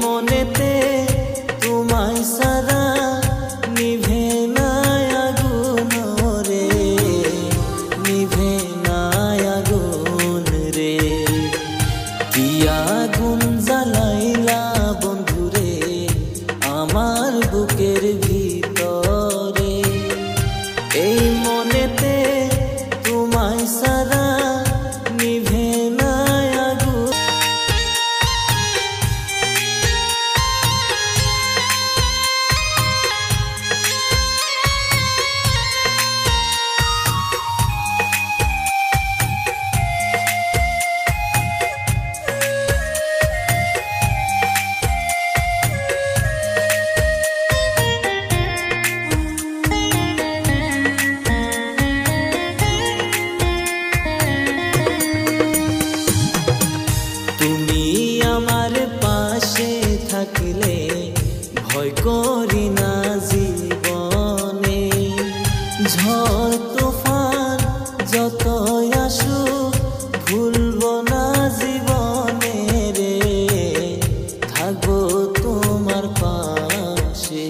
মনেতে তোমায় সারা নিভে না আগুন রে, নিভে না আগুন রে। কি আগুন জ্বালাইলা বন্ধুরে আমার বুকের ভিতরে, এই মনেতে তোমায় সারা নিভে না আগুন। আমার পাশে থাকলে ভয় করি না জীবনে, ঝড় তুফান যতই আসুক ভুলব না জীবনে রে, থাকবো তোমার পাশে।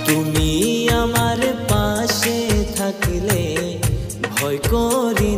তুমি আমার পাশে থাকলে ভয় করি